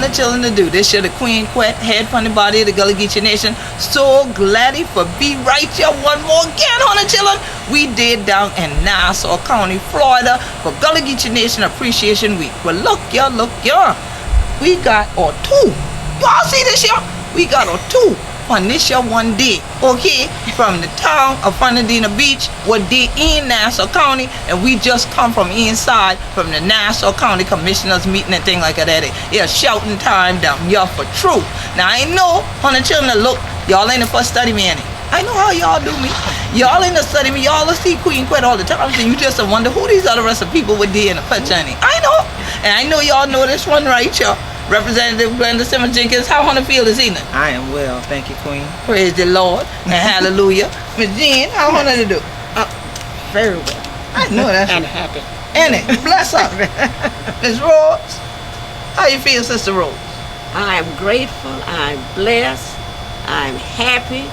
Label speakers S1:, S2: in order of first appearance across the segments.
S1: the children to do. This year the Queen Quet, head from the body of the Gullah Geechee Nation. So glad for be right here one more again, honey children. We did down in Nassau County, Florida for Gullah Geechee Nation Appreciation Week. Well, look y'all, we got our two. Y'all see this here? We got our two on this year one day, okay, from the town of Fernandina Beach, what they in Nassau County, and we just come from inside from the Nassau County Commissioners meeting and thing like that. It's shouting time down here for truth. Now I know, honey children, look, y'all ain't the first study me any. I know how y'all do me. Y'all ain't the study me. Y'all see Queen Quet all the time, so you just wonder who these other rest of people would be in the picture. I know, and I know y'all know this one right here. Representative Simmons-Jenkins, how honey feel this evening?
S2: I am well, thank you, Queen.
S1: Praise the Lord and hallelujah. Miss Jean, how honey to do?
S2: Very well.
S1: I know that's
S2: and happy.
S1: And it, bless her. Miss Rose, how you feel, Sister Rose?
S3: I am grateful, I'm blessed, I'm happy,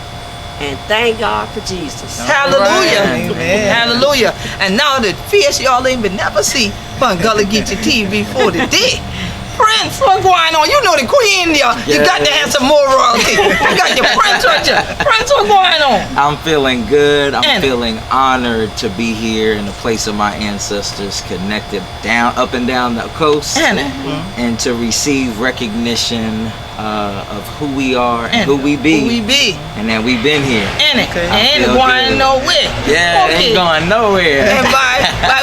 S3: and thank God for Jesus.
S1: Hallelujah.
S2: Amen.
S1: Hallelujah. And now the face y'all ain't been never see from Gullah Geechee TV before today. Prince, what's going on? You know the queen there. You got to have some more royalty. You got your prince right there. Prince, what's going on?
S4: I'm feeling good. I'm feeling honored to be here in the place of my ancestors, connected up and down the coast, and to receive recognition of who we are and who we be. And that we've been here.
S1: Ain't going nowhere.
S4: Yeah, ain't going nowhere.
S1: And by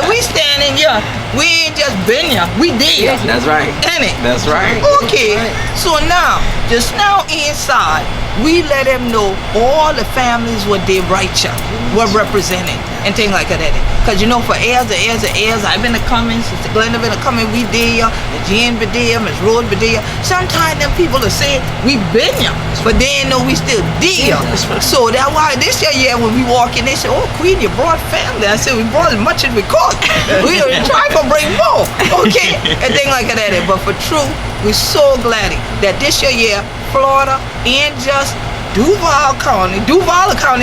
S1: we standing here, we ain't just been here. We did.
S4: That's right. That's right.
S1: Okay. So now, just now inside, we let them know all the families what they right here, what represented, and things like that. Because you know, for years, I've been a coming, Sister Glenda been a coming, we there, Miss Jean been there, Miss Rose been there. Sometimes them people will say, we been here, but they ain't know we still there. So that's why this year when we walk in, they say, oh, Queen, you brought family. I said, we brought as much as we could. We try to bring more, okay? And things like that. But for true, we're so glad that this year, Florida ain't just Duval County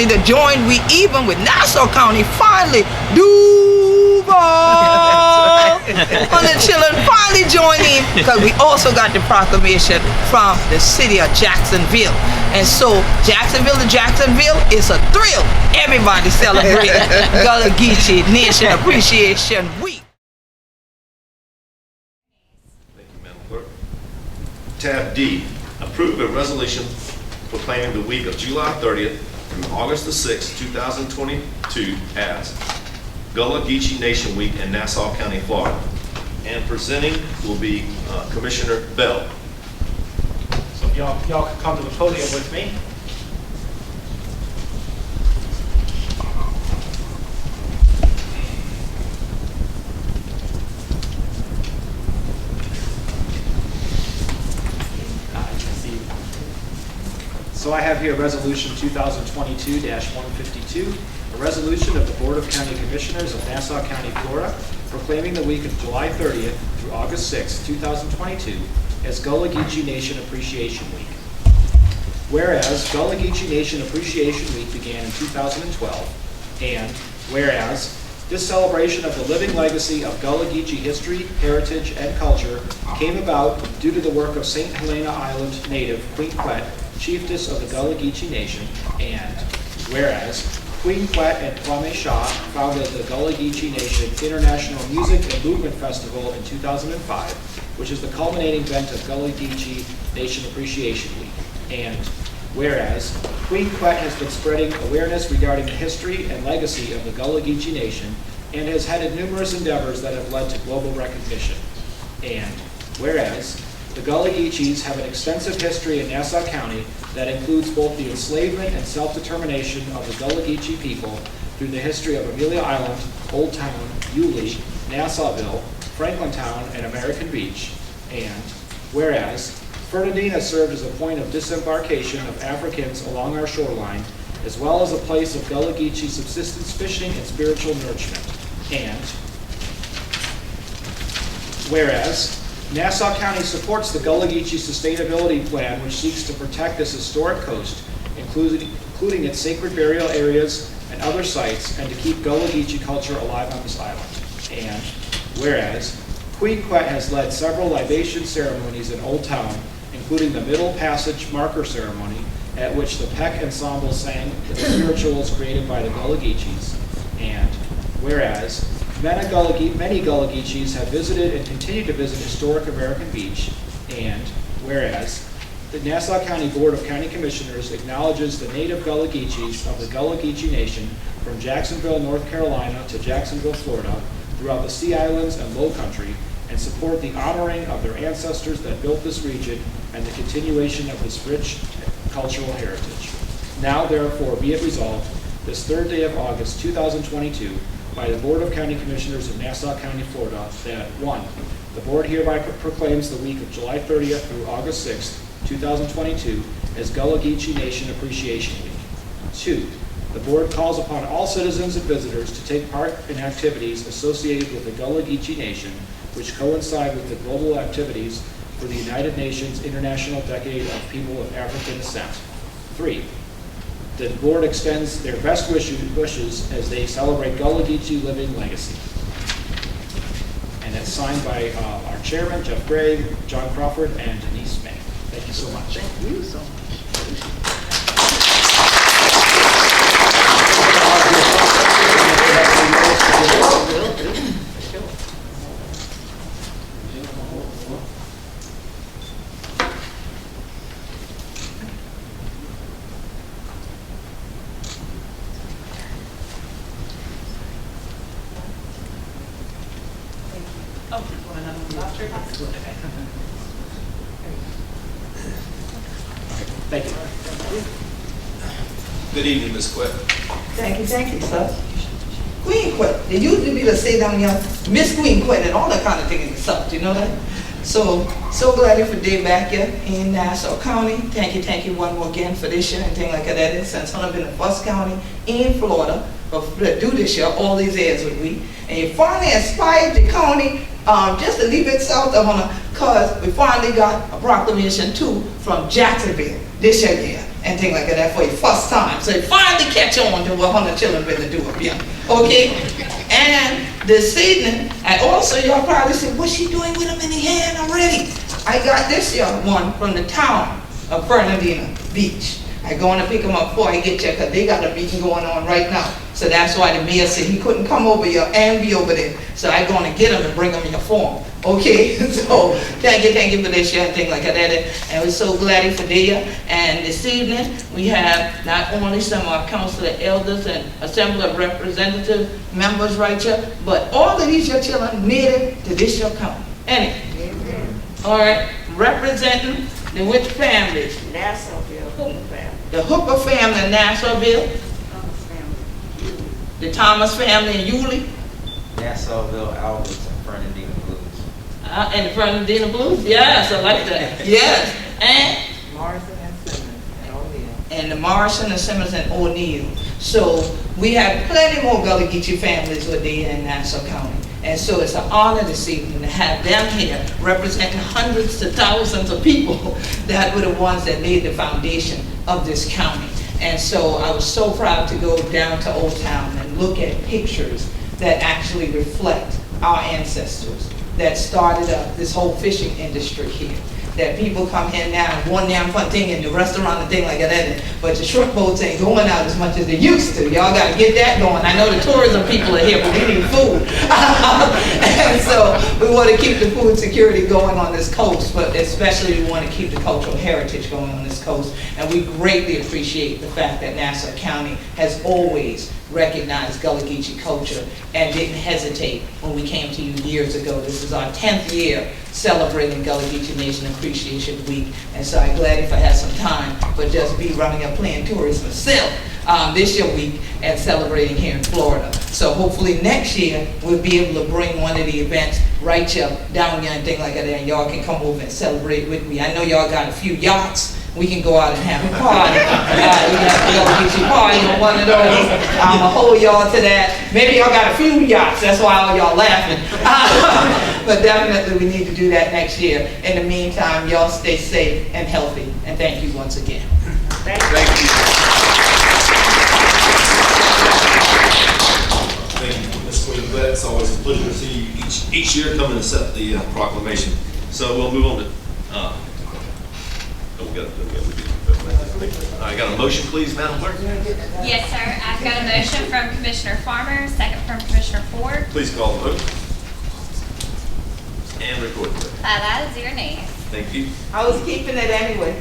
S1: to join, we even with Nassau County, finally, Duval, on the children finally joined in, because we also got the proclamation from the city of Jacksonville. And so, Jacksonville to Jacksonville is a thrill. Everybody celebrate Gullah Geechee Nation Appreciation Week.
S5: Thank you, Madam Clerk. Tab D, approve a resolution proclaiming the week of July 30th through August the 6th, 2022 as Gullah Geechee Nation Week in Nassau County, Florida. And presenting will be Commissioner Bell.
S6: So if y'all can come to the podium with me. So I have here Resolution 2022-152, a resolution of the Board of County Commissioners of Nassau County, Florida, proclaiming the week of July 30th through August 6th, 2022 as Gullah Geechee Nation Appreciation Week. Whereas Gullah Geechee Nation Appreciation Week began in 2012, and whereas this celebration of the living legacy of Gullah Geechee history, heritage, and culture came about due to the work of St. Helena Island native Queen Quet, Chieftess of the Gullah Geechee Nation, and whereas Queen Quet and Proclamation founded the Gullah Geechee Nation International Music and Movement Festival in 2005, which is the culminating event of Gullah Geechee Nation Appreciation Week, and whereas Queen Quet has been spreading awareness regarding the history and legacy of the Gullah Geechee Nation and has headed numerous endeavors that have led to global recognition, and whereas the Gullah Geechees have an extensive history in Nassau County that includes both the enslavement and self-determination of the Gullah Geechee people through the history of Amelia Island, Old Town, Yulee, Nassauville, Franklintown, and American Beach. And whereas Fernandina served as a point of disembarkation of Africans along our shoreline, as well as a place of Gullah Geechee subsistence fishing and spiritual nourishment. And whereas Nassau County supports the Gullah Geechee Sustainability Plan, which seeks to protect this historic coast, including its sacred burial areas and other sites, and to keep Gullah Geechee culture alive on this island. And whereas Queen Quet has led several libation ceremonies in Old Town, including the Middle Passage Marker Ceremony, at which the Peck Ensemble sang the spirituals created by the Gullah Geechees. And whereas many Gullah Geechees have visited and continue to visit historic American Beach, and whereas the Nassau County Board of County Commissioners acknowledges the native Gullah Geechees of the Gullah Geechee Nation from Jacksonville, North Carolina to Jacksonville, Florida, throughout the Sea Islands and Low Country, and support the honoring of their ancestors that built this region and the continuation of this rich cultural heritage. Now, therefore, be it resolved, this third day of August 2022, by the Board of County Commissioners of Nassau County, Florida, that 1, the Board hereby proclaims the week of July 30th through August 6th, 2022 as Gullah Geechee Nation Appreciation Week. 2, the Board calls upon all citizens and visitors to take part in activities associated with the Gullah Geechee Nation, which coincide with the global activities for the United Nations International Decade of People of African Descent. 3, the Board extends their best wishes as they celebrate Gullah Geechee living legacy. And it's signed by our chairman, Jeff Gray, John Crawford, and Denise May. Thank you so much.
S1: Thank you so much.
S6: Thank you.
S5: Good evening, Ms. Quet.
S1: Thank you, sir. Queen Quet. They used to be to say down here, Miss Queen Quet and all that kind of thing in the South, you know that? So glad for day back here in Nassau County. Thank you one more again for this year and things like that. And since I've been the first county in Florida to do this year, all these years with we. And you finally inspired the county just a little bit south of Hunter, because we finally got a proclamation too from Jacksonville this year and things like that for your first time. So you finally catch on to what Hunter children been to do up here. Okay? And this evening, and also y'all probably said, what's she doing with them in the hand already? I got this year one from the town of Fernandina Beach. I going to pick them up before I get there because they got a meeting going on right now. So that's why the mayor said he couldn't come over here and be over there. So I going to get them and bring them in the form. Okay, so thank you for this year and things like that. And we're so glad for there. And this evening we have not only some of our council elders and assembly of representative members right here, but all of these your children native to this your county. All right, representing the which families?
S3: Nassauville, Hooper family.
S1: The Hooper family in Nassauville, the Thomas family in Yulee,
S4: Nassauville, Alberts, and Fernandina Blues.
S1: and the Fernandina Blues. Yes, I like that. Yes, and
S2: Morrison and Simmons and O'Neill.
S1: and the Morrison and Simmons and O'Neill. So we have plenty more Gullah Geechee families with there in Nassau County. And so it's an honor this evening to have them here representing hundreds to thousands of people that were the ones that laid the foundation of this county. And so I was so proud to go down to Old Town and look at pictures that actually reflect our ancestors that started up this whole fishing industry here. That people come here now, one damn fun thing in the restaurant and thing like that, but the shrimp boats ain't going out as much as they used to. Y'all got to get that going. I know the tourism people are here, but we need food. And so we want to keep the food security going on this coast, but especially we want to keep the cultural heritage going on this coast. And we greatly appreciate the fact that Nassau County has always recognized Gullah Geechee culture and didn't hesitate when we came to you years ago. This is our 10th year celebrating Gullah Geechee Nation Appreciation Week, and so I'm glad if I had some time, but just be running up playing tourist myself this year week and celebrating here in Florida. So hopefully next year we'll be able to bring one of the events right here down here and things like that, and y'all can come over and celebrate with me. I know y'all got a few yachts. We can go out and have a party. We have to go get you party on one of those. I'm going to hold y'all to that. Maybe y'all got a few yachts. That's why all y'all laughing. But definitely we need to do that next year. In the meantime, y'all stay safe and healthy. And thank you once again.
S5: Thank you. Thank you, Ms. Queen. Quet. It's always a pleasure to see you each year come and accept the proclamation. So we'll move on to, I got a motion, please, Madam Clerk.
S7: Yes, sir. I've got a motion from Commissioner Farmer, second from Commissioner Ford.
S5: Please call the vote. And record.
S7: 5 ayes, 0 nays.
S5: Thank you.
S1: I was keeping it anyway.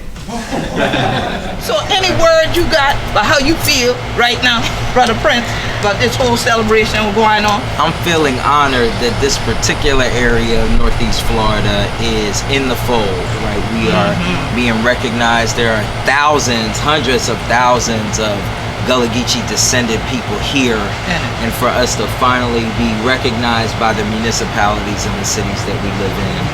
S1: So any word you got about how you feel right now, Brother Prince, about this whole celebration going on?
S4: I'm feeling honored that this particular area of Northeast Florida is in the fold, right? We are being recognized. There are thousands, hundreds of thousands of Gullah Geechee descended people here, and for us to finally be recognized by the municipalities and the cities that we live in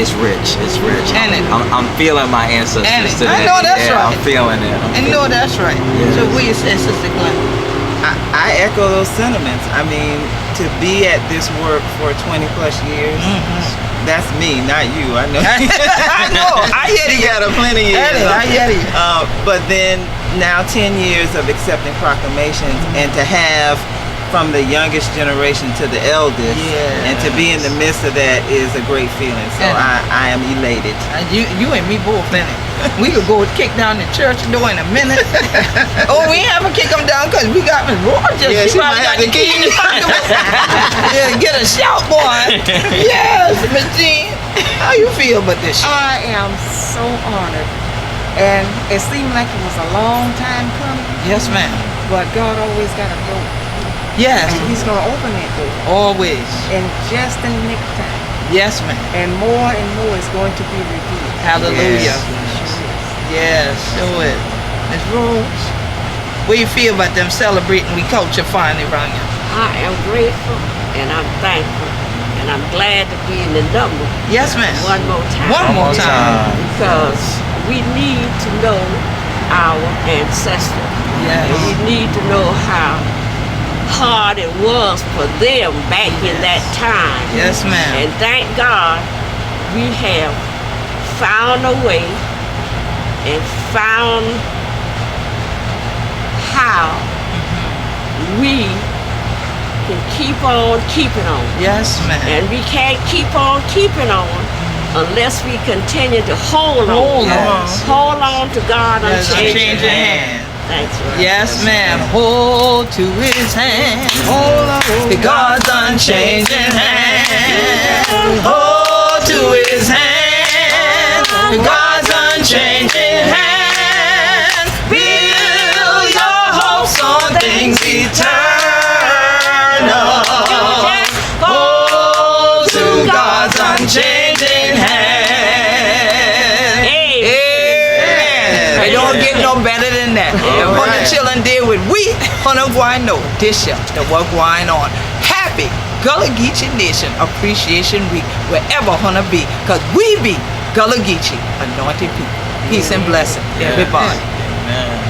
S4: is rich. It's rich. I'm feeling my ancestors today.
S1: I know that's right.
S4: I'm feeling it.
S1: I know that's right.
S4: Yeah.
S1: So what you say, Sister Glenn?
S2: I echo those sentiments. I mean, to be at this work for 20 plus years, that's me, not you. I know.
S1: I know. I hear you.
S2: You got a plenty of years.
S1: I hear you.
S2: But then now 10 years of accepting proclamations, and to have from the youngest generation to the eldest, and to be in the midst of that is a great feeling. So I am elated.
S1: You and me both, innit? We could go kick down the church door in a minute. Oh, we ain't have to kick them down because we got Miss Rogers.
S2: Yeah, she might
S1: probably got
S2: have
S1: the
S2: to
S1: key in the pocket. Yeah, get a shout, boy. Yes, Miss Jean. How you feel about this shit?
S8: I am so honored, and it seemed like it was a long time coming,
S1: Yes, ma'am.
S8: but God always got a door,
S1: Yes,
S8: and He's gonna open that door
S1: always.
S8: in just the nick of time,
S1: Yes, ma'am.
S8: and more is going to be revealed.
S1: Hallelujah.
S8: Sure is.
S1: Yes, sure is. Miss Rose, what you feel about them celebrating we culture finally around here?
S3: I am grateful and I'm thankful and I'm glad to be in the number
S1: Yes, ma'am.
S3: one more time.
S1: One more time.
S3: Because we need to know our ancestors.
S1: Yes.
S3: And we need to know how hard it was for them back in that time.
S1: Yes, ma'am.
S3: And thank God we have found a way and found how we can keep on keeping on.
S1: Yes, ma'am.
S3: And we can't keep on keeping on unless we continue to hold on.
S1: Hold on.
S3: Hold on to God
S1: Yes,
S3: unchanging
S1: unchanging
S3: hand.
S1: hand.
S3: Thanks, Ron.
S1: Yes, ma'am. Hold to his hand. Hold on. To God's unchanging hand. Hold to his hand. To God's unchanging hand. Build your hopes on things eternal. Hold to God's unchanging hand. Amen. It don't get no better than that. When the children did what we gonna go and know this year that what going on. Happy Gullah Geechee Nation Appreciation Week wherever gonna be, cause we be Gullah Geechee anointed people. Peace and blessing, everybody.
S4: Amen.